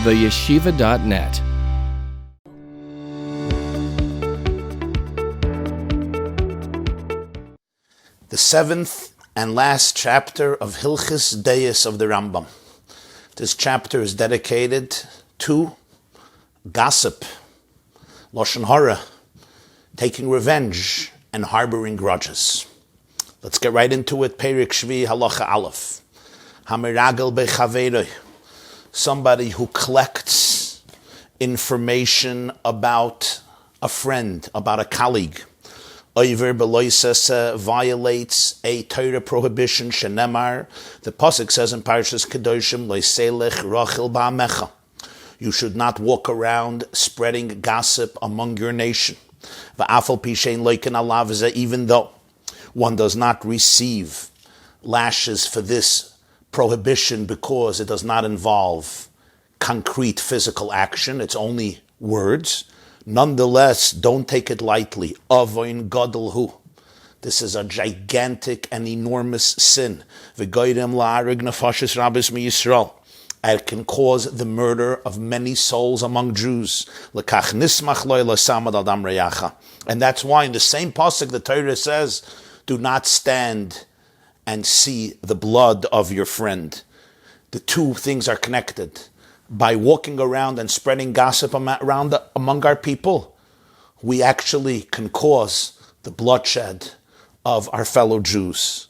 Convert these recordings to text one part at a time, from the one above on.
theyeshiva.net. The seventh and last chapter of Hilchos Deis of the Rambam. This chapter is dedicated to gossip, Loshon Hara, taking revenge, and harboring grudges. Let's get right into it. Perik Shvi Halacha Aleph. Hamiragel bechaveroi. Somebody who collects information about a friend, about a colleague. Oiver beloisese violates a Torah prohibition. Shenemar. The pasuk says in Parshas Kedoshim, Loiselech Rachel ba'amecha. You should not walk around spreading gossip among your nation. Va'afal pishein loiken alav, even though one does not receive lashes for this prohibition because it does not involve concrete physical action, it's only words. Nonetheless, don't take it lightly. Avoin gadol. This is a gigantic and enormous sin. V'goyrem la'arig nefashis rabis miYisrael. It can cause the murder of many souls among Jews. And that's why in the same pasuk the Torah says, do not stand and see the blood of your friend. The two things are connected. By walking around and spreading gossip among our people, we actually can cause the bloodshed of our fellow Jews.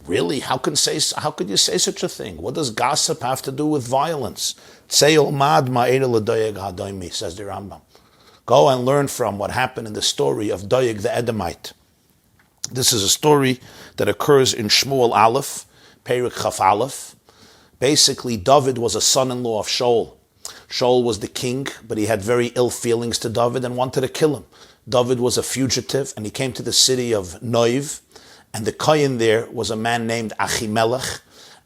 Really? How could you say such a thing? What does gossip have to do with violence? Says the Rambam. Go and learn from what happened in the story of Doeg the Edomite. This is a story that occurs in Shmuel Aleph, Perik Chaf Aleph. Basically, David was a son-in-law of Shaul. Shaul was the king, but he had very ill feelings to David and wanted to kill him. David was a fugitive, and he came to the city of Noiv, and the kohen there was a man named Achimelech,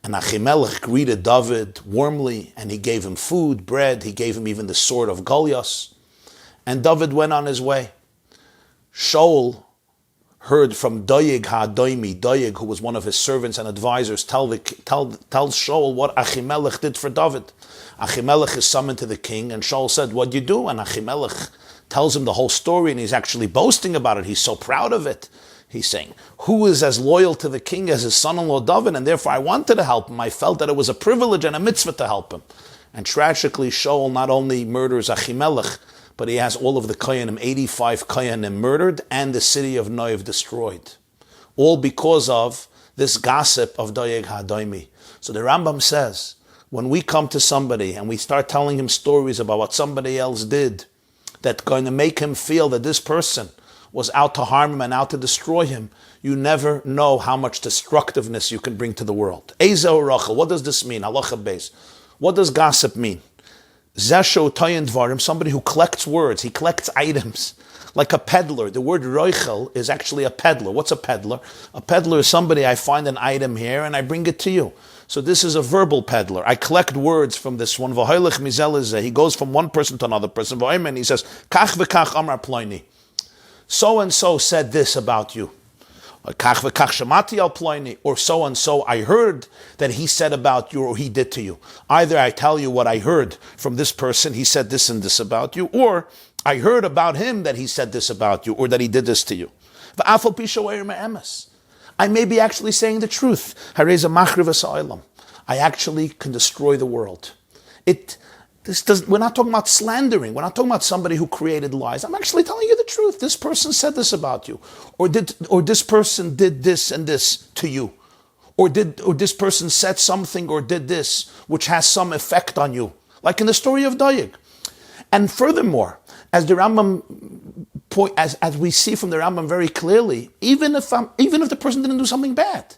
and Achimelech greeted David warmly, and he gave him food, bread, he gave him even the sword of Goliath, and David went on his way. Shaul heard from Doeg HaDoimi, Doeg, who was one of his servants and advisors, tells Shaul what Achimelech did for David. Achimelech is summoned to the king, and Shaul said, "What'd you do?" And Achimelech tells him the whole story, and he's actually boasting about it. He's so proud of it. He's saying, who is as loyal to the king as his son-in-law David? And therefore I wanted to help him. I felt that it was a privilege and a mitzvah to help him. And tragically, Shaul not only murders Achimelech, but he has all of the Kohanim, 85 Kohanim murdered, and the city of Noiv destroyed. All because of this gossip of Doeg HaDoimi. So the Rambam says, when we come to somebody and we start telling him stories about what somebody else did, that's going to make him feel that this person was out to harm him and out to destroy him, you never know how much destructiveness you can bring to the world. Ezo Rachel, what does this mean? Halacha beis. What does gossip mean? Zesho Toyin Dvarim, somebody who collects words, he collects items, like a peddler. The word Roichel is actually a peddler. What's a peddler? A peddler is somebody, I find an item here and I bring it to you. So this is a verbal peddler. I collect words from this one. He goes from one person to another person. And he says, Kach v'kach amar ploini. So-and-so said this about you. Or so-and-so, I heard that he said about you or he did to you. Either I tell you what I heard from this person, he said this and this about you, or I heard about him that he said this about you, or that he did this to you. I may be actually saying the truth. I actually can destroy the world. We're not talking about slandering. We're not talking about somebody who created lies. I'm actually telling you the truth. This person said this about you, or this person did this and this to you, or this person said something or did this which has some effect on you, like in the story of Doeg. And furthermore, as the Rambam as we see from the Rambam very clearly, even if the person didn't do something bad.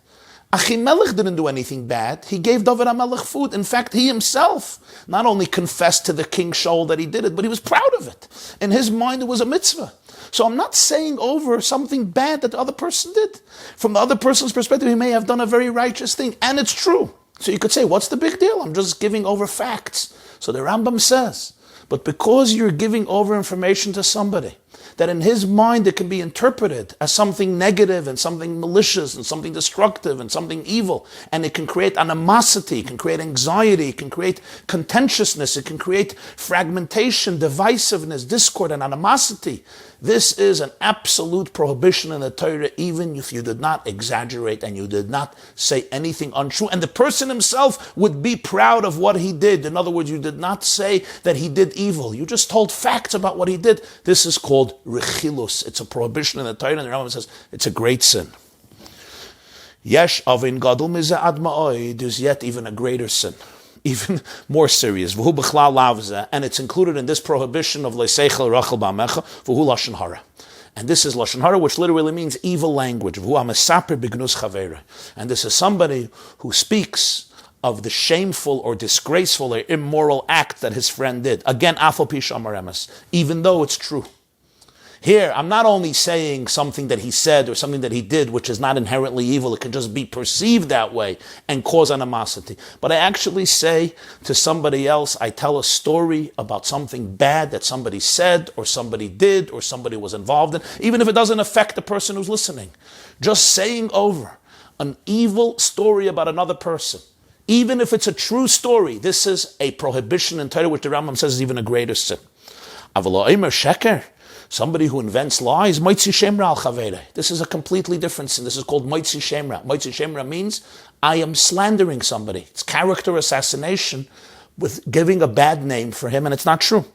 Achimelech didn't do anything bad. He gave David HaMelech food. In fact, he himself not only confessed to the king Shaul that he did it, but he was proud of it. In his mind, it was a mitzvah. So I'm not saying over something bad that the other person did. From the other person's perspective, he may have done a very righteous thing, and it's true. So you could say, what's the big deal? I'm just giving over facts. So the Rambam says, but because you're giving over information to somebody, that in his mind it can be interpreted as something negative and something malicious and something destructive and something evil. And it can create animosity, it can create anxiety, it can create contentiousness, it can create fragmentation, divisiveness, discord, and animosity. This is an absolute prohibition in the Torah, even if you did not exaggerate and you did not say anything untrue. And the person himself would be proud of what he did. In other words, you did not say that he did evil. You just told facts about what he did. This is called rechilus. It's a prohibition in the Torah, and the Rambam says it's a great sin. Yesh avin gadol mize ad ma'oi. There's yet even a greater sin, even more serious. V'hu b'chlal lavzeh, and it's included in this prohibition of leiseichel rachel ba'amecha. V'hu Loshon Hara, and this is Loshon Hara, which literally means evil language. V'hu amesaper b'gnus chavera, and this is somebody who speaks of the shameful or disgraceful or immoral act that his friend did. Again, afal pi shamar emes, even though it's true. Here, I'm not only saying something that he said or something that he did, which is not inherently evil, it can just be perceived that way and cause animosity. But I actually say to somebody else, I tell a story about something bad that somebody said or somebody did or somebody was involved in, even if it doesn't affect the person who's listening. Just saying over an evil story about another person, even if it's a true story, this is a prohibition in Torah, which the Rambam says is even a greater sin. Avalo Eimer Sheker, somebody who invents lies, Monsey Shemra al Chavere. This is a completely different sin. This is called Monsey Shemra. Monsey Shemra means I am slandering somebody. It's character assassination with giving a bad name for him, and it's not true.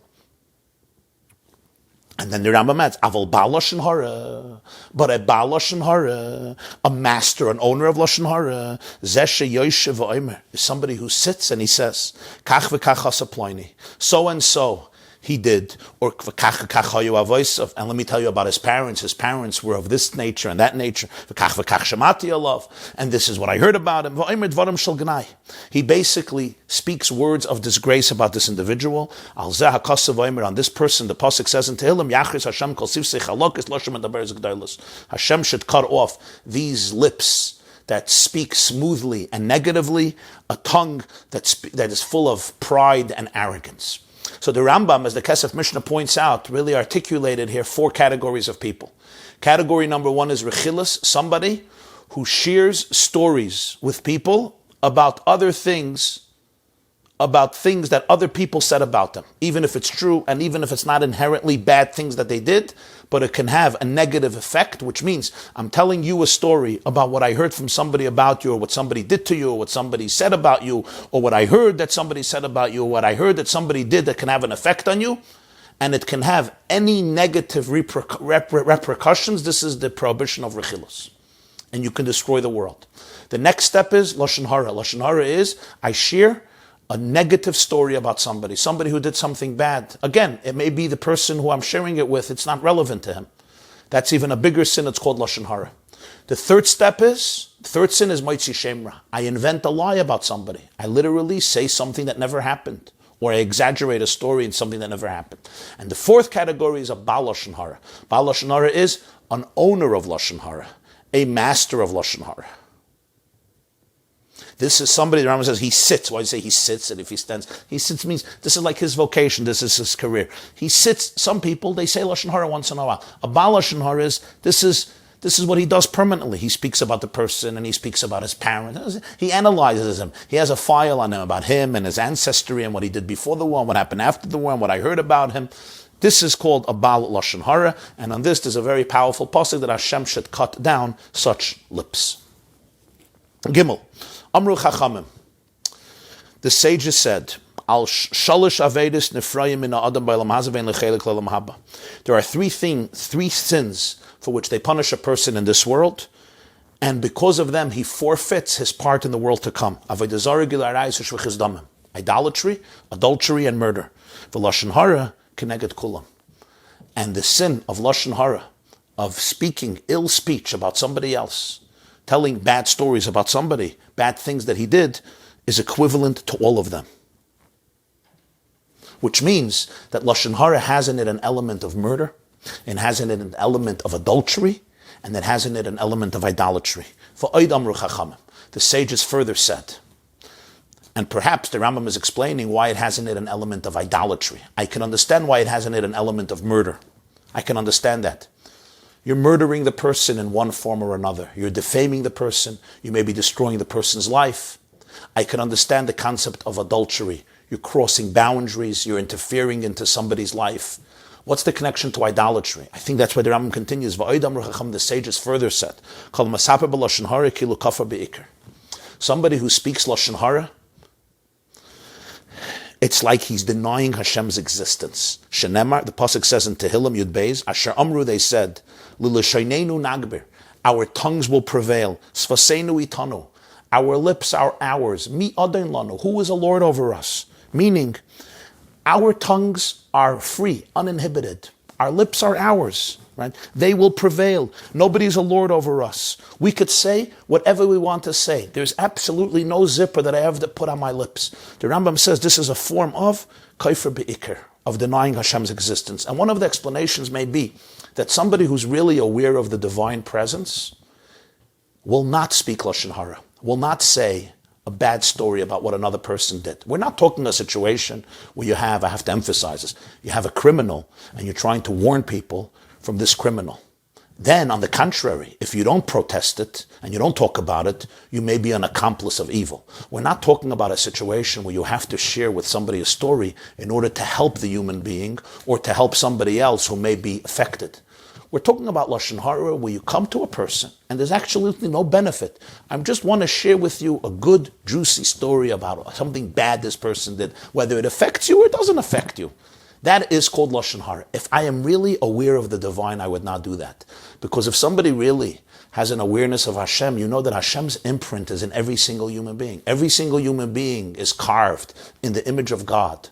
And then the Rambam adds, Aval Baal Loshon Hara, but a Baal Loshon Hara, a master, an owner of Loshon Hara, Zeshe Yoshev Oimer, is somebody who sits and he says, Kach v'kach hasaploini, so and so he did, or v'kach v'kach hayu avoisav, and let me tell you about his parents. His parents were of this nature and that nature. V'kach v'kach shamati alav, and this is what I heard about him. V'oimer dvarim shel gnai. He basically speaks words of disgrace about this individual. Al zeh hakasav oimer, on this person, the pasuk says in Tehillim, Yachris Hashem kol sivsei chalokis Loshon medaber z'gdolos. Hashem should cut off these lips that speak smoothly and negatively, a tongue that is full of pride and arrogance. So the Rambam, as the Kesef Mishneh points out, really articulated here 4 categories of people. Category number 1 is rechilus, somebody who shares stories with people about other things, about things that other people said about them, even if it's true and even if it's not inherently bad things that they did, but it can have a negative effect, which means I'm telling you a story about what I heard from somebody about you, or what somebody did to you, or what somebody said about you, or what I heard that somebody said about you, or what I heard that somebody did that can have an effect on you, and it can have any negative repercussions. This is the prohibition of rechilus, and you can destroy the world. The next step is Loshon Hara. Loshon Hara is I share a negative story about somebody who did something bad. Again, it may be the person who I'm sharing it with, it's not relevant to him. That's even a bigger sin, it's called Loshon Hara. The third sin is Monsey Shemra. I invent a lie about somebody. I literally say something that never happened, or I exaggerate a story in something that never happened. And the fourth category is a Baal Loshon Hara. Baal Loshon Hara is an owner of Loshon Hara, a master of Loshon Hara. This is somebody, the Rambam says, he sits. Why do you say he sits? And if he stands, he sits means this is like his vocation, this is his career. He sits. Some people, they say Loshon Hara once in a while. A Baal Loshon Hara is, this is what he does permanently. He speaks about the person and he speaks about his parents. He analyzes him. He has a file on him about him and his ancestry and what he did before the war and what happened after the war and what I heard about him. This is called a Baal Loshon Hara, and on this there's a very powerful pasuk that Hashem should cut down such lips. Gimel. Amru Chachamim. The sages said, Al shalish avedis nefrayim min ha'adam ba'olam hazeh ve'en lechelik le'olam haba. There are three sins for which they punish a person in this world, and because of them he forfeits his part in the world to come. Avodah zarah, gilui arayos, u'shfichus damim. Idolatry, adultery, and murder. V'Loshon Hara keneged kulam. And the sin of Loshon Hara, of speaking ill speech about somebody else, telling bad stories about somebody, bad things that he did, is equivalent to all of them. Which means that Loshon Hara has in it an element of murder, and has in it an element of adultery, and it has in it an element of idolatry. For Oid Amru Chachamim, the sages further said, and perhaps the Rambam is explaining why it has in it an element of idolatry. I can understand why it has in it an element of murder. I can understand that. You're murdering the person in one form or another. You're defaming the person. You may be destroying the person's life. I can understand the concept of adultery. You're crossing boundaries. You're interfering into somebody's life. What's the connection to idolatry? I think that's why the Rambam continues. The sages further said, somebody who speaks Loshon Hara, it's like he's denying Hashem's existence. Shenemar, the pasuk says in Tehillim Yud Beis, Asher Amru, they said, L'Lashoneinu Nagbir, our tongues will prevail. Sfaseinu Itanu, our lips are ours. Mi Adon Lanu, who is a Lord over us? Meaning, our tongues are free, uninhibited. Our lips are ours, right? They will prevail. Nobody's a Lord over us. We could say whatever we want to say. There's absolutely no zipper that I have to put on my lips. The Rambam says this is a form of kaifer be'ikr, of denying Hashem's existence. And one of the explanations may be that somebody who's really aware of the divine presence will not speak Lashon Hara, will not say a bad story about what another person did. We're not talking a situation where I have to emphasize this, you have a criminal and you're trying to warn people from this criminal. Then, on the contrary, if you don't protest it and you don't talk about it, you may be an accomplice of evil. We're not talking about a situation where you have to share with somebody a story in order to help the human being or to help somebody else who may be affected. We're talking about Lashon Hara where you come to a person and there's absolutely no benefit. I just want to share with you a good, juicy story about something bad this person did, whether it affects you or it doesn't affect you. That is called Lashon Hara. If I am really aware of the divine, I would not do that. Because if somebody really has an awareness of Hashem, you know that Hashem's imprint is in every single human being. Every single human being is carved in the image of God.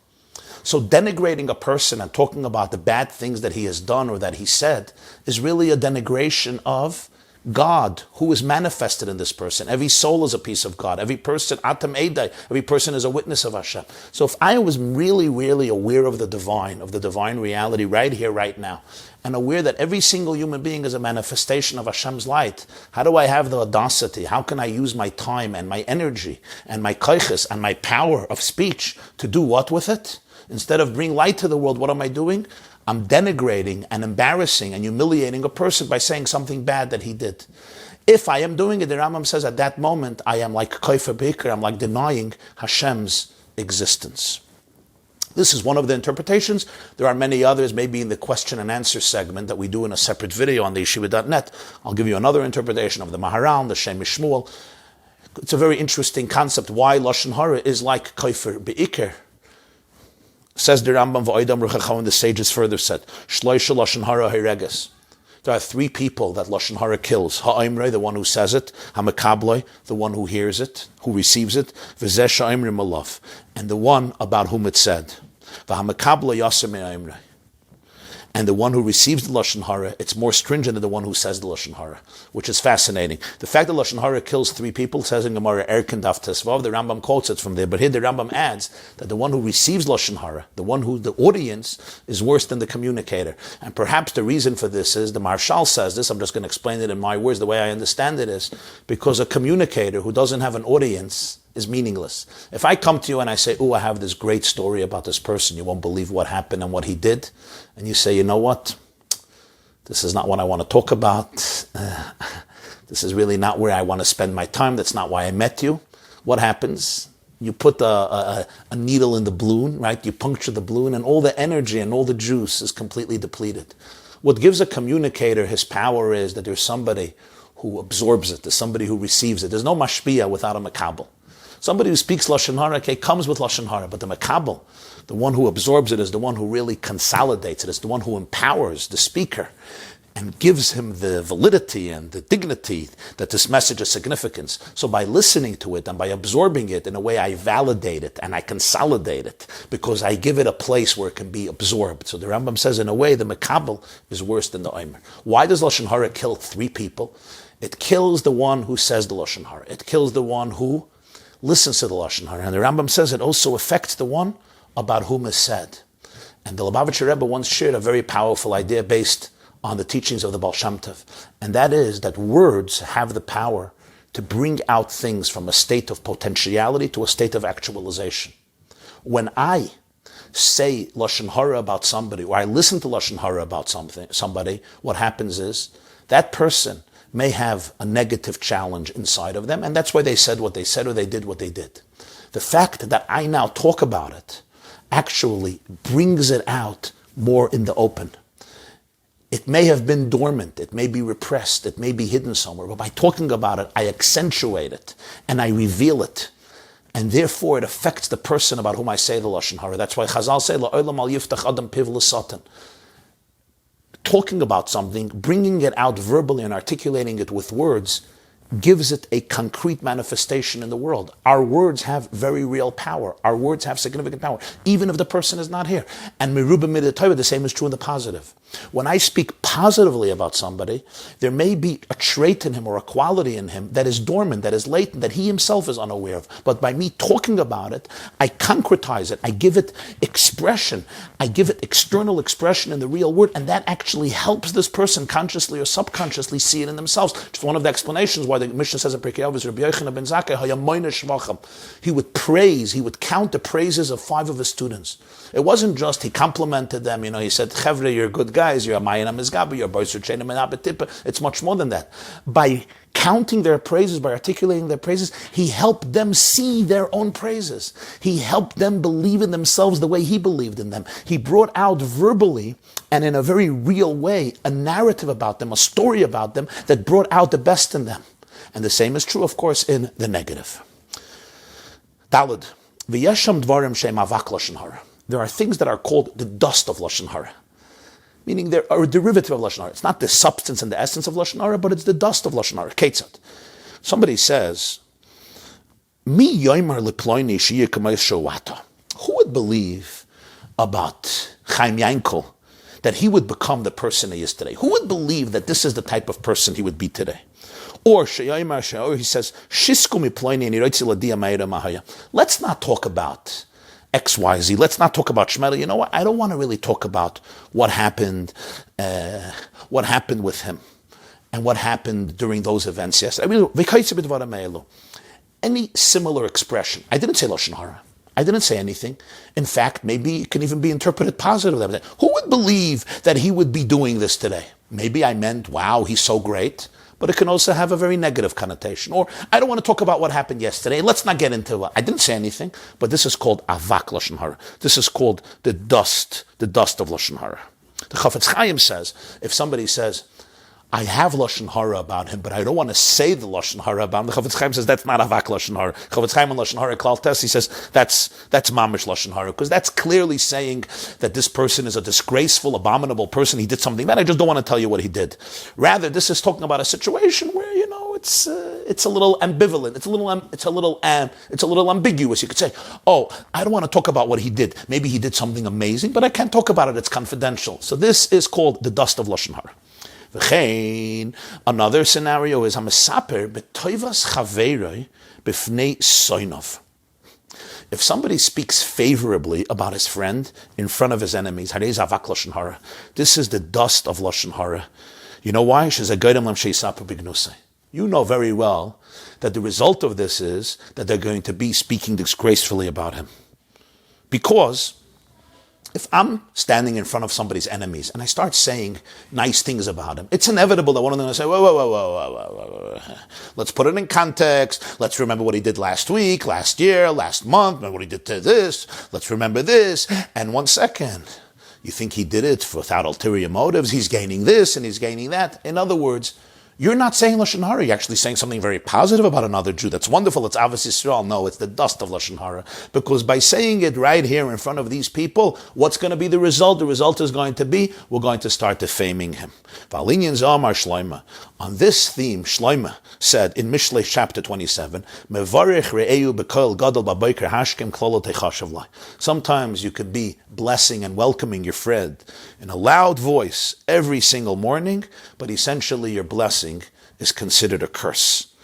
So denigrating a person and talking about the bad things that he has done or that he said is really a denigration of God, who is manifested in this person. Every soul is a piece of God. Every person, Atam Eidai, every person is a witness of Hashem. So if I was really, really aware of the divine reality right here, right now, and aware that every single human being is a manifestation of Hashem's light, how do I have the audacity? How can I use my time and my energy and my koiches and my power of speech to do what with it? Instead of bring light to the world, what am I doing? I'm denigrating and embarrassing and humiliating a person by saying something bad that he did. If I am doing it, the Rambam says at that moment, I am like kaifer be'ikr, I'm like denying Hashem's existence. This is one of the interpretations. There are many others, maybe in the question and answer segment that we do in a separate video on the yeshiva.net. I'll give you another interpretation of the Maharal, the Shem Shmuel. It's a very interesting concept, why Lashon Hara is like kaifer be'ikr. Says the Rambam, the sages further said, Shloisha Lashon Hara Hireges. There are three people that Lashon Hara kills. Ha'imrei, the one who says it. Ha'mekabloi, the one who hears it, who receives it. V'zeh sha'imrei malav, and the one about whom it said. V'ha'mekabloi yaser me'imrei. And the one who receives the Lashon Hara, it's more stringent than the one who says the Lashon Hara, which is fascinating. The fact that Lashon Hara kills three people, says in Gemara, Erkin Daf Tesvav, the Rambam quotes it from there, but here the Rambam adds that the one who receives Lashon Hara, the one who, the audience, is worse than the communicator. And perhaps the reason for this is, the Marshal says this, I'm just going to explain it in my words, the way I understand it is, because a communicator who doesn't have an audience is meaningless. If I come to you and I say, I have this great story about this person, you won't believe what happened and what he did, and you say, you know what, this is not what I want to talk about, this is really not where I want to spend my time, that's not why I met you. What happens? You put a needle in the balloon, right? You puncture the balloon, and all the energy and all the juice is completely depleted. What gives a communicator his power is that there's somebody who absorbs it, there's somebody who receives it. There's no mashpia without a makabel. Somebody who speaks Lashon Hara, comes with Lashon Hara, but the makabel, the one who absorbs it, is the one who really consolidates it, is the one who empowers the speaker and gives him the validity and the dignity that this message has significance. So by listening to it and by absorbing it, in a way I validate it and I consolidate it because I give it a place where it can be absorbed. So the Rambam says, in a way, the makabel is worse than the omer. Why does Lashon Hara kill three people? It kills the one who says the Lashon Hara. It kills the one who listens to the Lashon Hara. And the Rambam says it also affects the one about whom is said. And the Lubavitcher Rebbe once shared a very powerful idea based on the teachings of the Baal Shem Tov. And that is that words have the power to bring out things from a state of potentiality to a state of actualization. When I say Loshon Hara about somebody, or I listen to Loshon Hara about somebody, what happens is that person may have a negative challenge inside of them, and that's why they said what they said or they did what they did. The fact that I now talk about it actually brings it out more in the open. It may have been dormant, it may be repressed, it may be hidden somewhere, but by talking about it, I accentuate it and I reveal it. And therefore it affects the person about whom I say the Loshon Hara. That's why Chazal say, La'olam al yiftach adam piv l'satan. Talking about something, bringing it out verbally and articulating it with words, gives it a concrete manifestation in the world. Our words have very real power. Our words have significant power, even if the person is not here. And merubah midat, the same is true in the positive. When I speak positively about somebody, there may be a trait in him or a quality in him that is dormant, that is latent, that he himself is unaware of. But by me talking about it, I concretize it, I give it expression, I give it external expression in the real word, and that actually helps this person consciously or subconsciously see it in themselves. Just one of the explanations why the Mishneh says in Pirkei Avos, Rabbi Yochanan ben Zakkai, hayamoyne shvachim. He would praise, he would count the praises of 5 of his students. It wasn't just he complimented them, he said, Chevre, you're good guys, you're a Mayan Amizgabi, you're Boiser Chenim and Abetipa. It's much more than that. By counting their praises, by articulating their praises, he helped them see their own praises. He helped them believe in themselves the way he believed in them. He brought out verbally and in a very real way a narrative about them, a story about them that brought out the best in them. And the same is true, of course, in the negative. Daled. V'yesham dvarim she'em avak Loshon Hara. There are things that are called the dust of Loshon Hara, meaning they are a derivative of Loshon Hara. It's not the substance and the essence of Loshon Hara, but it's the dust of Loshon Hara. Ketzad. Somebody says, Mi yoymar leploini shiyeh k'mayis showata. Who would believe about Chaim Yankel that he would become the person he is today? Who would believe that this is the type of person he would be today? Or he says, let's not talk about XYZ. Let's not talk about Shmela. You know what? I don't want to really talk about what happened with him and what happened during those events yesterday. Any similar expression. I didn't say Loshon Hara. I didn't say anything. In fact, maybe it can even be interpreted positively. Who would believe that he would be doing this today? Maybe I meant, wow, he's so great. But it can also have a very negative connotation. Or, I don't want to talk about what happened yesterday. Let's not get into it. I didn't say anything, but this is called avak Loshon Hara. This is called the dust of Loshon Hara. The Chafetz Chaim says, if somebody says, I have Loshon Hara about him, but I don't want to say the Loshon Hara about him. The Chafetz Chaim says that's not avak Loshon Hara. Chafetz Chaim and Loshon Hara Klal Tes, he says that's mamish Loshon Hara, because that's clearly saying that this person is a disgraceful, abominable person. He did something bad. I just don't want to tell you what he did. Rather, this is talking about a situation where it's a little ambivalent. It's a little ambiguous. You could say, oh, I don't want to talk about what he did. Maybe he did something amazing, but I can't talk about it. It's confidential. So this is called the dust of Loshon Hara. Another scenario is hamasaper betoivas chaveroi b'fnei soinov. If somebody speaks favorably about his friend in front of his enemies, this is the dust of Loshon Hara. You know why? You know very well that the result of this is that they're going to be speaking disgracefully about him. Because if I'm standing in front of somebody's enemies and I start saying nice things about him, it's inevitable that one of them will say, whoa. Let's put it in context. Let's remember what he did last week, last year, last month, remember what he did to this. Let's remember this. And 1 second, you think he did it without ulterior motives. He's gaining this and he's gaining that. In other words, you're not saying Loshon Hara, you're actually saying something very positive about another Jew. That's wonderful, it's Avos Yisrael. No, it's the dust of Loshon Hara. Because by saying it right here in front of these people, what's going to be the result? The result is going to be, we're going to start defaming him. On this theme, Shloimeh said in Mishneh chapter 27, sometimes you could be blessing and welcoming your friend in a loud voice every single morning, but essentially your blessing is considered a curse.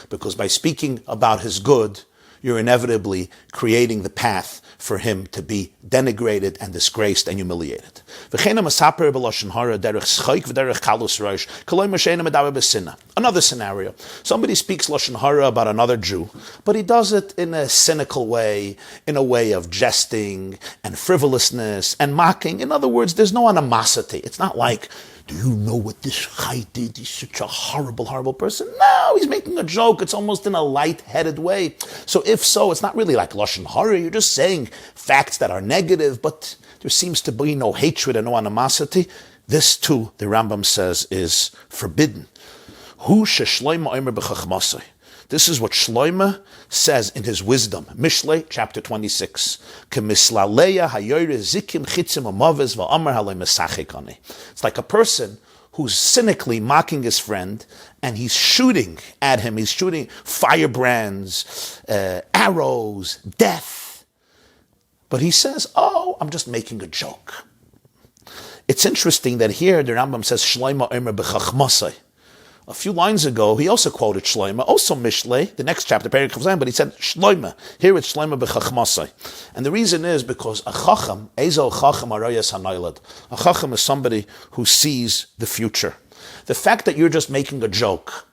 Because by speaking about his good, you're inevitably creating the path for him to be denigrated and disgraced and humiliated. Another scenario. Somebody speaks Lashon Hara about another Jew, but he does it in a cynical way, in a way of jesting and frivolousness and mocking. In other words, there's no animosity. It's not like, do you know what this guy did? He's such a horrible, horrible person. No, he's making a joke. It's almost in a light-headed way. So if so, it's not really like Lashon Hara. You're just saying facts that are negative, but there seems to be no hatred and no animosity. This too, the Rambam says, is forbidden. Hu sheshloima omer b'chachmasai. This is what Shloima says in his wisdom. Mishneh, chapter 26. It's like a person who's cynically mocking his friend, and he's shooting at him. He's shooting firebrands, arrows, death. But he says, oh, I'm just making a joke. It's interesting that here the Rambam says, Shloima omer b'chachmasai. A few lines ago, he also quoted Shloima, also Mishneh, the next chapter, Perek Chav Zayin, but he said Shloima. Here it's Shloima b'chachmasai. And the reason is because a chacham, ezo chacham arayas hanaylad. A chacham is somebody who sees the future. The fact that you're just making a joke,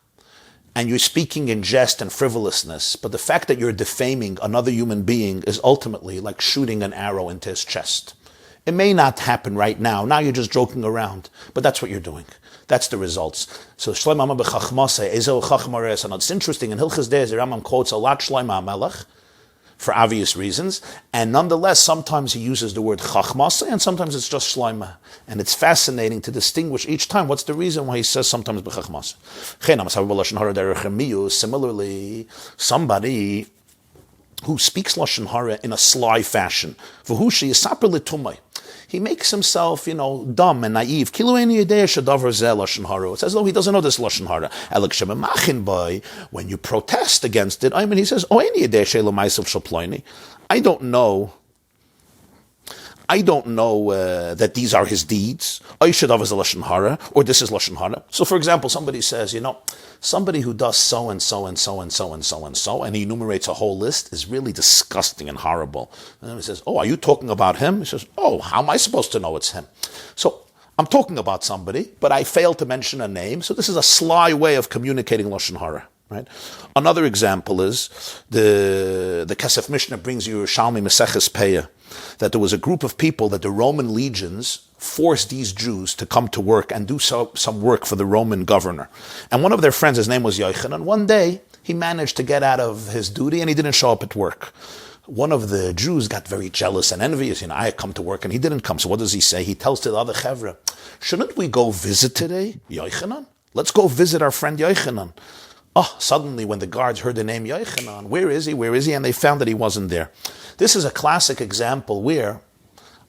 and you're speaking in jest and frivolousness, but the fact that you're defaming another human being is ultimately like shooting an arrow into his chest. It may not happen right now. Now you're just joking around, but that's what you're doing. That's the results. So Shloima b'chachmasai, ezo chacham arayas hanaylad. It's interesting, in Hilchos the Rambam quotes a lot Shloima HaMelech, for obvious reasons, and nonetheless, sometimes he uses the word chachmasai, and sometimes it's just Shloima. And it's fascinating to distinguish each time what's the reason why he says sometimes b'chachmasai. Similarly, somebody who speaks Lashon Hara in a sly fashion, he makes himself, dumb and naive. It's as though he doesn't know this Lashon Hara. When you protest against it, he says, I don't know that these are his deeds. Or this is Lashon Hara. So for example, somebody says, somebody who does so and so and so and so and so and so, and he enumerates a whole list, is really disgusting and horrible. And then he says, oh, are you talking about him? He says, oh, how am I supposed to know it's him? So I'm talking about somebody, but I failed to mention a name. So this is a sly way of communicating Lashon Hara. Right. Another example is the Kesef Mishneh brings you Yerushalmi Meseches Peah, that there was a group of people that the Roman legions forced these Jews to come to work and do some work for the Roman governor. And one of their friends, his name was Yochanan, one day he managed to get out of his duty and he didn't show up at work. One of the Jews got very jealous and envious. I come to work and he didn't come. So what does he say? He tells to the other chevra, shouldn't we go visit today, Yochanan? Let's go visit our friend Yochanan. Oh, suddenly when the guards heard the name Yochanan, where is he? And they found that he wasn't there. This is a classic example where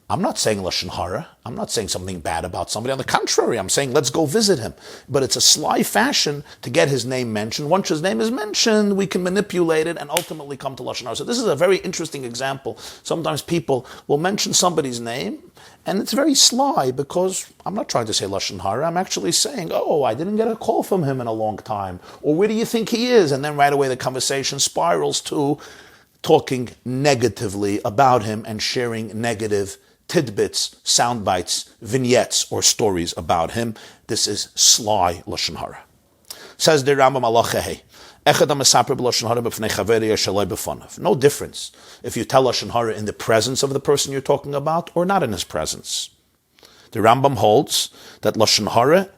I'm not saying Lashon Hara. I'm not saying something bad about somebody. On the contrary, I'm saying let's go visit him. But it's a sly fashion to get his name mentioned. Once his name is mentioned, we can manipulate it and ultimately come to Lashon Hara. So this is a very interesting example. Sometimes people will mention somebody's name, and it's very sly because I'm not trying to say Lashon Hara. I'm actually saying, oh, I didn't get a call from him in a long time. Or where do you think he is? And then right away the conversation spirals to talking negatively about him and sharing negative tidbits, sound bites, vignettes, or stories about him. This is sly Lashon Hara. Says the Rambam Alacheh, no difference if you tell Lashon Hara in the presence of the person you're talking about or not in his presence. The Rambam holds that Lashon Hara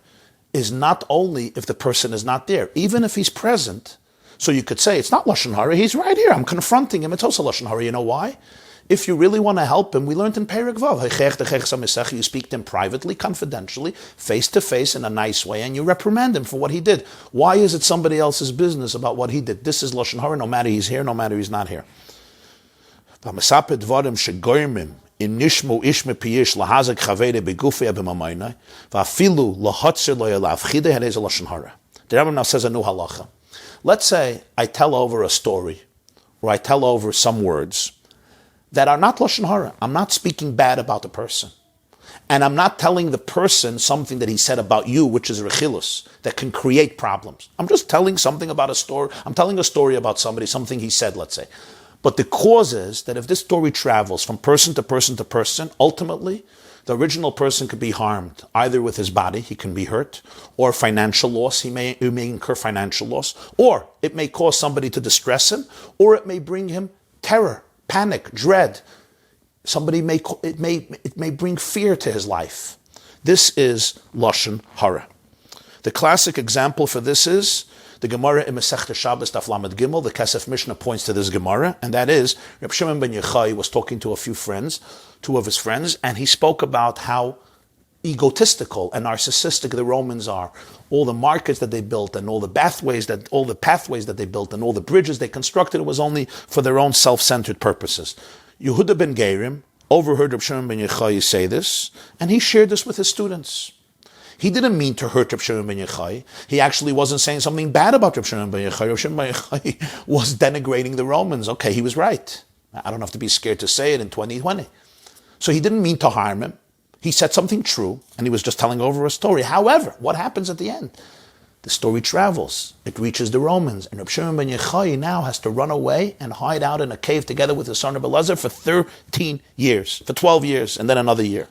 is not only if the person is not there, even if he's present. So you could say, it's not Lashon Hara, he's right here, I'm confronting him, it's also Lashon Hara. You know why? If you really want to help him, we learned in Perek Vav, you speak to him privately, confidentially, face to face in a nice way, and you reprimand him for what he did. Why is it somebody else's business about what he did? This is Lashon Hara, no matter he's here, no matter he's not here. In nishmu ishme piyish lahazak chavere begufei b'mamayna va'afilu lahatzer lo yalafchide hadei Lashon Hara. The Rambam now says a new halacha. Let's say I tell over a story, or I tell over some words that are not Lashon Hara. I'm not speaking bad about the person. And I'm not telling the person something that he said about you, which is rechilus, that can create problems. I'm just telling something about a story. I'm telling a story about somebody, something he said, let's say. But the cause is that if this story travels from person to person to person, ultimately, the original person could be harmed, either with his body, he can be hurt, or financial loss, he may incur financial loss, or it may cause somebody to distress him, or it may bring him terror, panic, dread. It may bring fear to his life. This is Loshon Hara. The classic example for this is the Gemara in Masechta Shabbos Daf Lamed Gimel. The Kesef Mishneh points to this Gemara, and that is Reb Shimon ben Yochai was talking to two of his friends, and he spoke about how egotistical and narcissistic the Romans are. All the markets that they built, and all the pathways that they built, and all the bridges they constructed, it was only for their own self-centered purposes. Yehuda ben Gerim overheard Reb Shimon ben Yochai say this, and he shared this with his students. He didn't mean to hurt Reb Shimon ben Yochai. He actually wasn't saying something bad about Reb Shimon ben Yochai. Reb Shimon ben Yochai was denigrating the Romans. Okay, he was right. I don't have to be scared to say it in 2020. So he didn't mean to harm him. He said something true, and he was just telling over a story. However, what happens at the end? The story travels. It reaches the Romans, and Reb Shimon ben Yochai now has to run away and hide out in a cave together with his son Reb Elazar for 13 years, for 12 years, and then another year.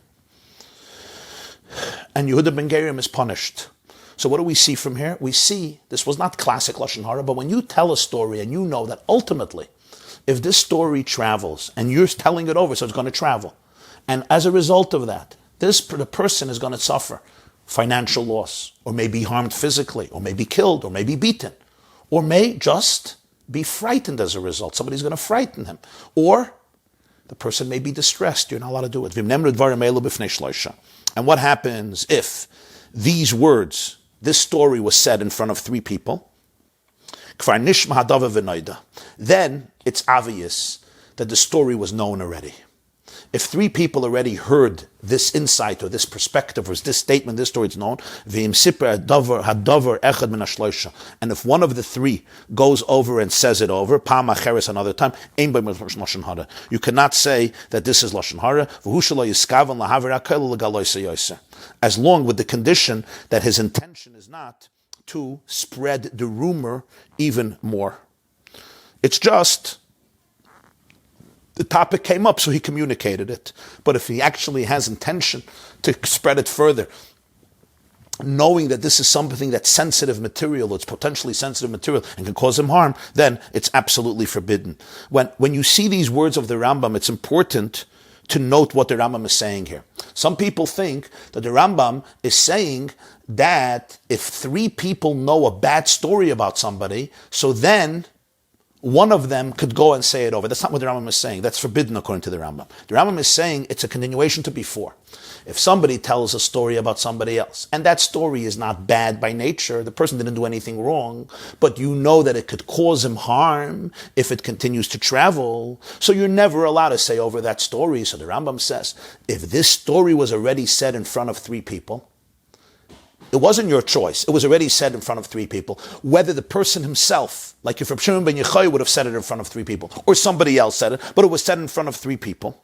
And Yehuda ben Gerim is punished. So what do we see from here? We see, this was not classic Loshon Hara, but when you tell a story and you know that ultimately, if this story travels, and you're telling it over, so it's going to travel, and as a result of that, the person is going to suffer financial loss, or may be harmed physically, or may be killed, or may be beaten, or may just be frightened as a result. Somebody's going to frighten him. Or the person may be distressed. You're not allowed to do it. And what happens if these words, this story was said in front of three people? Then it's obvious that the story was known already. If three people already heard this insight or this perspective or this statement, this story is known, and if one of the three goes over and says it over, another time, you cannot say that this is Loshon Hara, as long with the condition that his intention is not to spread the rumor even more. It's just the topic came up, so he communicated it. But if he actually has intention to spread it further, knowing that this is something that's sensitive material, it's potentially sensitive material and can cause him harm, then it's absolutely forbidden. When you see these words of the Rambam, it's important to note what the Rambam is saying here. Some people think that the Rambam is saying that if three people know a bad story about somebody, so then one of them could go and say it over. That's not what the Rambam is saying. That's forbidden according to the Rambam. The Rambam is saying it's a continuation to before. If somebody tells a story about somebody else, and that story is not bad by nature, the person didn't do anything wrong, but you know that it could cause him harm if it continues to travel, so you're never allowed to say over that story. So the Rambam says, if this story was already said in front of three people, it wasn't your choice. It was already said in front of three people. Whether the person himself, like if Reb Shimon ben Yochai would have said it in front of three people, or somebody else said it, but it was said in front of three people.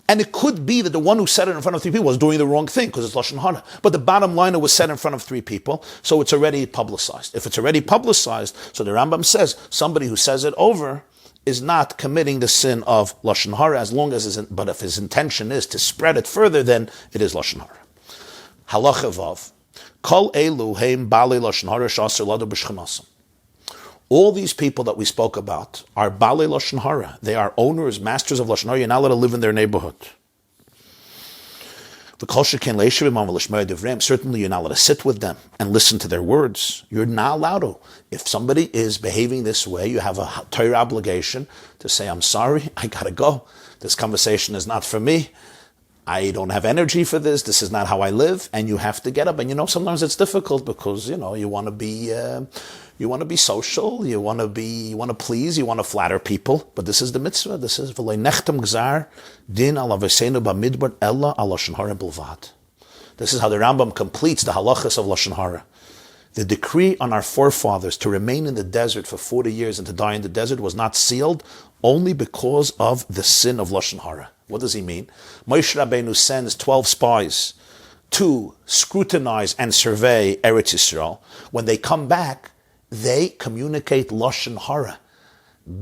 And it could be that the one who said it in front of three people was doing the wrong thing, because it's Loshon Hara. But the bottom line, it was said in front of three people, so it's already publicized. If it's already publicized, so the Rambam says, somebody who says it over is not committing the sin of Loshon Hara, as long as but if his intention is to spread it further, then it is Loshon Hara. Halacha Vav. Kol elu heim balei Loshon Hara sh'asur lado b'shchanasam. All these people that we spoke about are balei Loshon Hara. They are owners, masters of Loshon Hara. You're not allowed to live in their neighborhood. Certainly you're not allowed to sit with them and listen to their words. You're not allowed to. If somebody is behaving this way, you have a Torah obligation to say, I'm sorry, I gotta go. This conversation is not for me. I don't have energy for this. This is not how I live, and you have to get up. And sometimes it's difficult because you want to be social. You want to please. You want to flatter people. But this is the mitzvah. This is v'lo nechtam gzar din al avosenu b'midbar ella al Loshon Hara bilvad. This is how the Rambam completes the halachas of Loshon Hara. The decree on our forefathers to remain in the desert for 40 years and to die in the desert was not sealed only because of the sin of Loshon Hara. What does he mean? Moshe Rabbeinu sends 12 spies to scrutinize and survey Eretz Yisrael. When they come back, they communicate Loshon Hara,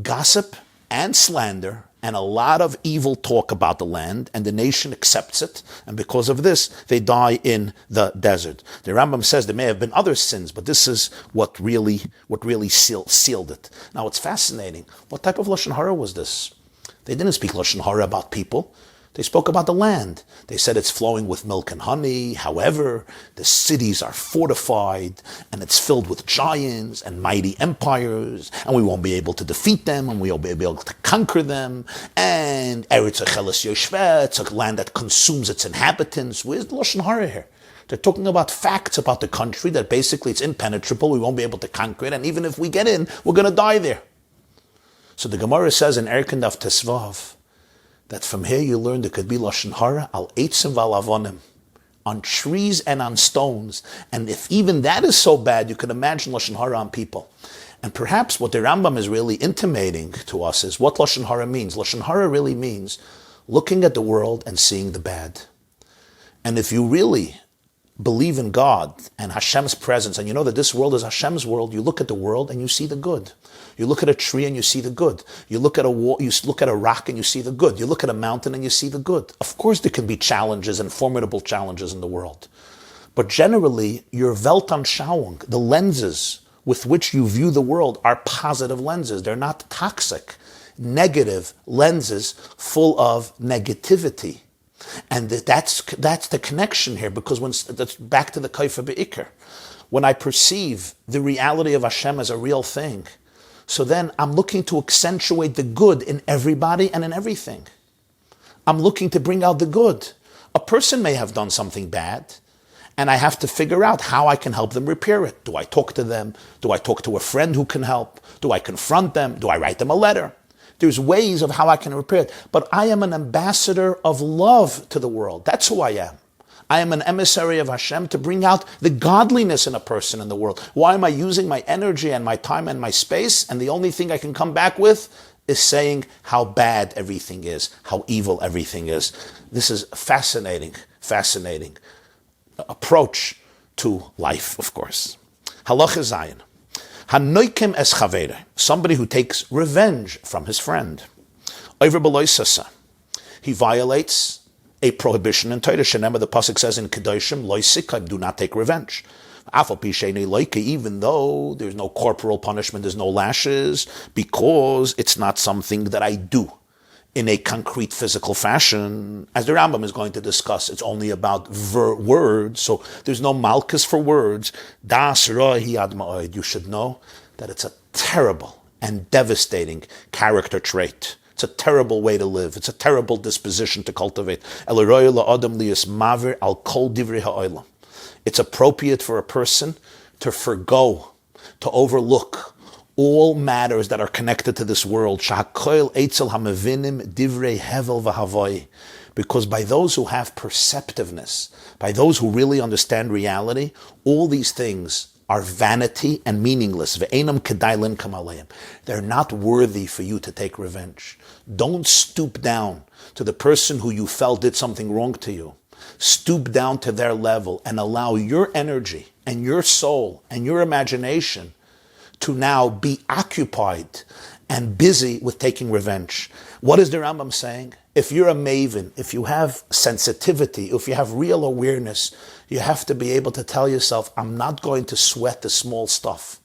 gossip and slander, and a lot of evil talk about the land, and the nation accepts it, and because of this, they die in the desert. The Rambam says there may have been other sins, but this is what really sealed it. Now, it's fascinating. What type of Loshon Hara was this? They didn't speak Loshon Hara about people. They spoke about the land. They said it's flowing with milk and honey. However, the cities are fortified and it's filled with giants and mighty empires, and we won't be able to defeat them, and we won't be able to conquer them. And Eretz Acheles Yoshveh, it's a land that consumes its inhabitants. Where's the Loshon Hara here? They're talking about facts about the country, that basically it's impenetrable, we won't be able to conquer it, and even if we get in, we're going to die there. So the Gemara says in Erkin Daf Tesvav, that from here you learn there could be Loshon Hara al eitzim val avonim, on trees and on stones. And if even that is so bad, you can imagine Loshon Hara on people. And perhaps what the Rambam is really intimating to us is what Loshon Hara means. Loshon Hara really means looking at the world and seeing the bad. And if you really believe in God and Hashem's presence, and you know that this world is Hashem's world, you look at the world and you see the good. You look at a tree and you see the good. You look at a wall, you look at a rock and you see the good. You look at a mountain and you see the good. Of course there can be challenges and formidable challenges in the world. But generally, your Weltanschauung, the lenses with which you view the world, are positive lenses. They're not toxic, negative lenses full of negativity. And that's the connection here, because that's back to the Kaifa Be'ikr. When I perceive the reality of Hashem as a real thing, so then I'm looking to accentuate the good in everybody and in everything. I'm looking to bring out the good. A person may have done something bad, and I have to figure out how I can help them repair it. Do I talk to them? Do I talk to a friend who can help? Do I confront them? Do I write them a letter? There's ways of how I can repair it. But I am an ambassador of love to the world. That's who I am. I am an emissary of Hashem to bring out the godliness in a person in the world. Why am I using my energy and my time and my space? And the only thing I can come back with is saying how bad everything is, how evil everything is. This is fascinating approach to life, of course. Halacha Zayin. Hanoikim es chavere, somebody who takes revenge from his friend. Over beloisasa, he violates a prohibition in Torah. Shenemah, the pasuk says in Kedoshim, loisikam, do not take revenge. Even though there's no corporal punishment, there's no lashes, because it's not something that I do in a concrete physical fashion. As the Rambam is going to discuss, it's only about words, so there's no malchus for words. Das rohi ad ma'od. You should know that it's a terrible and devastating character trait. It's a terrible way to live. It's a terrible disposition to cultivate. It's appropriate for a person to forgo, to overlook all matters that are connected to this world. Because by those who have perceptiveness, by those who really understand reality, all these things are vanity and meaningless. They're not worthy for you to take revenge. Don't stoop down to the person who you felt did something wrong to you. Stoop down to their level and allow your energy and your soul and your imagination to now be occupied and busy with taking revenge. What is the Rambam saying? If you're a maven, if you have sensitivity, if you have real awareness, you have to be able to tell yourself, I'm not going to sweat the small stuff.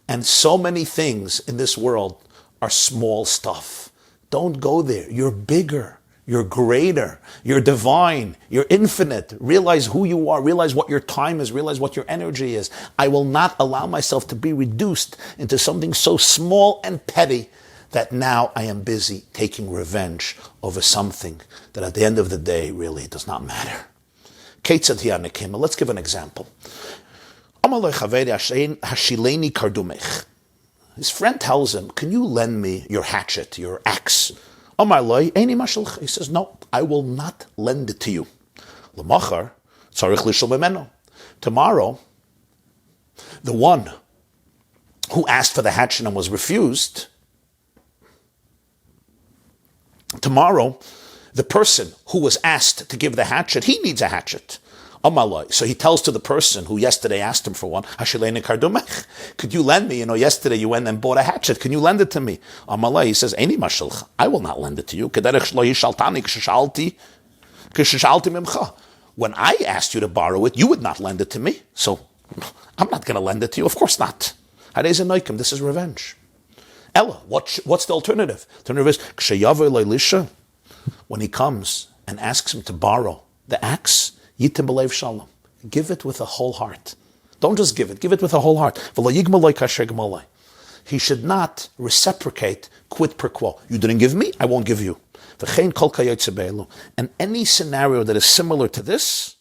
And so many things in this world are small stuff. Don't go there. You're bigger. You're greater, you're divine, you're infinite. Realize who you are, realize what your time is, realize what your energy is. I will not allow myself to be reduced into something so small and petty that now I am busy taking revenge over something that at the end of the day really does not matter. Let's give an example. His friend tells him, can you lend me your hatchet, your axe? He says, no, I will not lend it to you. Tomorrow, the one who asked for the hatchet and was refused, tomorrow, The person who was asked to give the hatchet, he needs a hatchet. Amalai. So he tells to the person who yesterday asked him for one, could you lend me? Yesterday you went and bought a hatchet. Can you lend it to me? Amalai, he says, I will not lend it to you. When I asked you to borrow it, you would not lend it to me. So I'm not going to lend it to you. Of course not. This is revenge. Ella, what's the alternative? The alternative is, when he comes and asks him to borrow the axe, Yitim b'leiv shalom. Give it with a whole heart. Don't just give it with a whole heart. He should not reciprocate quid per quo. You didn't give me, I won't give you. And any scenario that is similar to this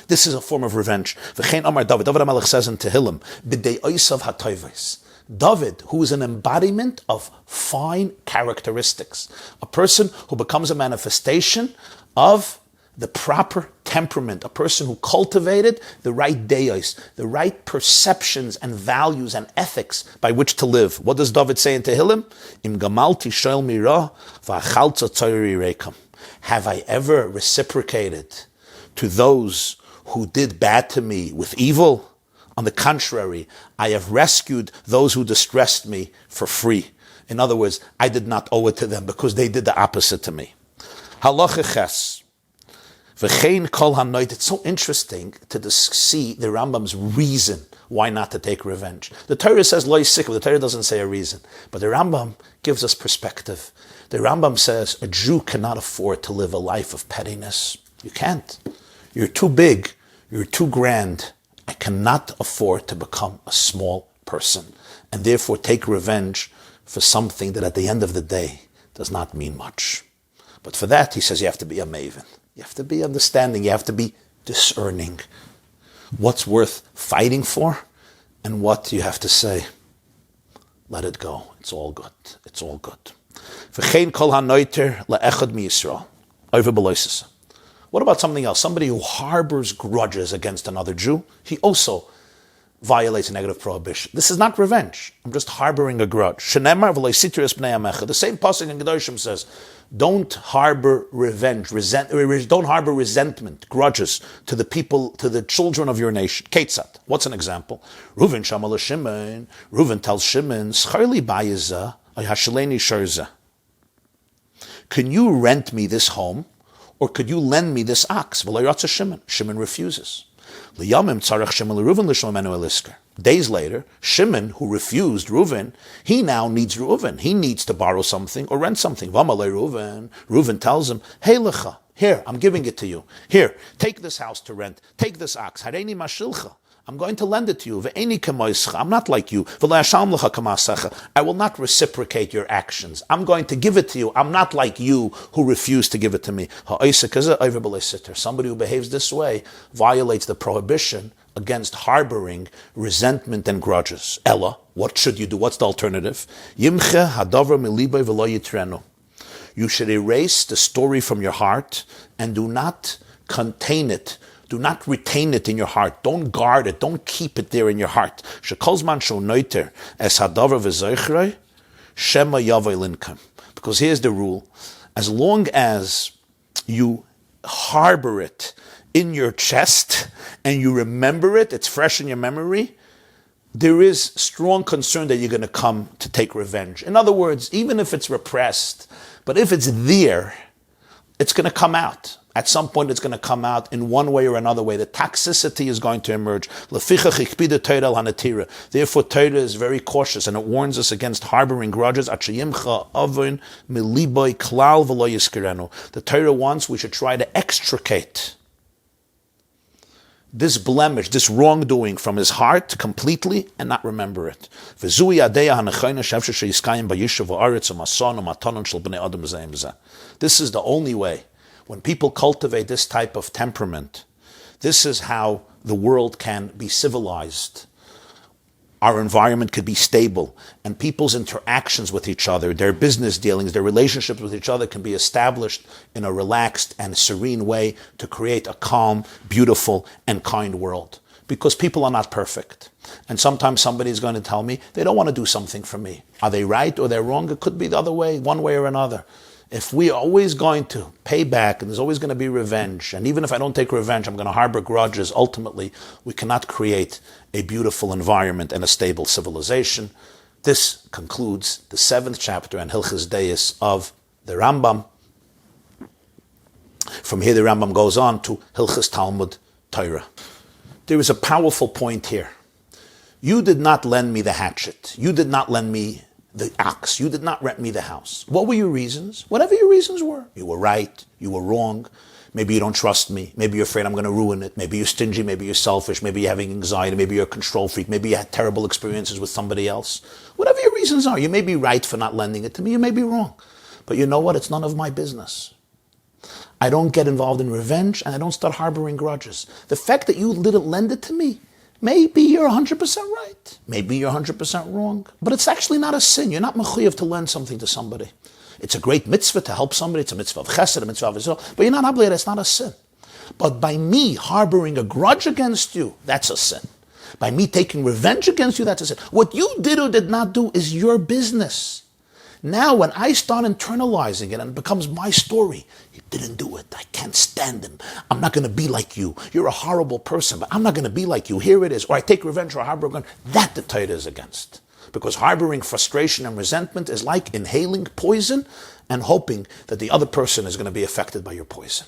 is a form of revenge. David HaMelech says in Tehillim, B'dei oisav hatoivos. David, who is an embodiment of fine characteristics, a person who becomes a manifestation of the proper temperament, a person who cultivated the right deos, the right perceptions and values and ethics by which to live. What does David say in Tehillim? Im gamalti shoel mira v'achalta tzori rekam. Have I ever reciprocated to those who did bad to me with evil? On the contrary, I have rescued those who distressed me for free. In other words, I did not owe it to them because they did the opposite to me. Halacha ches. It's so interesting to see the Rambam's reason why not to take revenge. The Torah says lo yisik, the Torah doesn't say a reason. But the Rambam gives us perspective. The Rambam says a Jew cannot afford to live a life of pettiness. You can't. You're too big. You're too grand. I cannot afford to become a small person and therefore take revenge for something that at the end of the day does not mean much. But for that, he says you have to be a maven. You have to be understanding. You have to be discerning what's worth fighting for and what you have to say, let it go. It's all good. It's all good. What about something else? Somebody who harbors grudges against another Jew, he also violates a negative prohibition. This is not revenge. I'm just harboring a grudge. The same pasuk in Kedoshim says, don't harbor revenge, don't harbor resentment, grudges to the people, to the children of your nation. Ketzat. What's an example? Reuven shamal Shimon. Reuven tells Shimon, Scharli bayiza, ayhashaleni sharza. Can you rent me this home, or could you lend me this ox? Shimon. Shimon refuses. Days later, Shimon, who refused Reuven, he now needs Reuven. He needs to borrow something or rent something. Reuven tells him, hey lecha, here, I'm giving it to you. Here, take this house to rent. Take this ox. Hareini mashilcha. I'm going to lend it to you. I'm not like you. I will not reciprocate your actions. I'm going to give it to you. I'm not like you who refused to give it to me. Somebody who behaves this way violates the prohibition against harboring resentment and grudges. Ella, what should you do? What's the alternative? You should erase the story from your heart and do not contain it. Do not retain it in your heart. Don't guard it. Don't keep it there in your heart. Because here's the rule. As long as you harbor it in your chest and you remember it, it's fresh in your memory, there is strong concern that you're going to come to take revenge. In other words, even if it's repressed, but if it's there, it's going to come out. At some point, it's going to come out in one way or another way. The toxicity is going to emerge. Therefore, Torah is very cautious, and it warns us against harboring grudges. The Torah wants we should try to extricate this blemish, this wrongdoing from his heart completely and not remember it. This is the only way. When people cultivate this type of temperament, this is how the world can be civilized. Our environment could be stable, and people's interactions with each other, their business dealings, their relationships with each other can be established in a relaxed and serene way to create a calm, beautiful, and kind world. Because people are not perfect. And sometimes somebody is going to tell me they don't want to do something for me. Are they right or they're wrong? It could be the other way, one way or another. If we are always going to pay back and there's always going to be revenge, and even if I don't take revenge, I'm going to harbor grudges, ultimately, we cannot create a beautiful environment and a stable civilization. This concludes the 7th chapter and Hilchos Deis of the Rambam. From here, the Rambam goes on to Hilchos Talmud Torah. There is a powerful point here. You did not lend me the hatchet. You did not lend me the ox. You did not rent me the house. What were your reasons? Whatever your reasons were. You were right. You were wrong. Maybe you don't trust me. Maybe you're afraid I'm going to ruin it. Maybe you're stingy. Maybe you're selfish. Maybe you're having anxiety. Maybe you're a control freak. Maybe you had terrible experiences with somebody else. Whatever your reasons are, you may be right for not lending it to me. You may be wrong. But you know what? It's none of my business. I don't get involved in revenge, and I don't start harboring grudges. The fact that you didn't lend it to me, maybe you're 100% right. Maybe you're 100% wrong. But it's actually not a sin. You're not mechuyev to lend something to somebody. It's a great mitzvah to help somebody. It's a mitzvah of chesed, a mitzvah of Israel. But you're not obligated. It's not a sin. But by me harboring a grudge against you, that's a sin. By me taking revenge against you, that's a sin. What you did or did not do is your business. Now, when I start internalizing it and it becomes my story, he didn't do it. I can't stand him. I'm not going to be like you. You're a horrible person, but I'm not going to be like you. Here it is. Or I take revenge or harbor a gun. That the Torah is against. Because harboring frustration and resentment is like inhaling poison and hoping that the other person is going to be affected by your poison.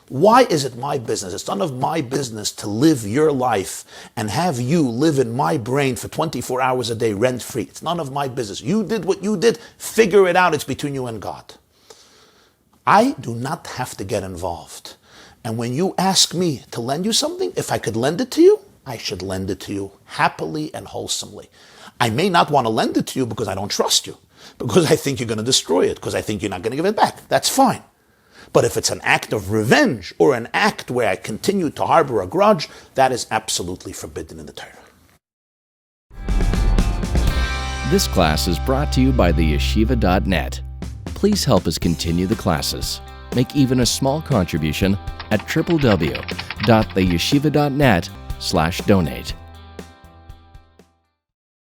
Why is it my business? It's none of my business to live your life and have you live in my brain for 24 hours a day rent-free. It's none of my business. You did what you did. Figure it out. It's between you and God. I do not have to get involved. And when you ask me to lend you something, if I could lend it to you, I should lend it to you happily and wholesomely. I may not want to lend it to you because I don't trust you, because I think you're going to destroy it, because I think you're not going to give it back. That's fine. But if it's an act of revenge or an act where I continue to harbor a grudge, that is absolutely forbidden in the Torah. This class is brought to you by theyeshiva.net. Please help us continue the classes. Make even a small contribution at www.theyeshiva.net/donate.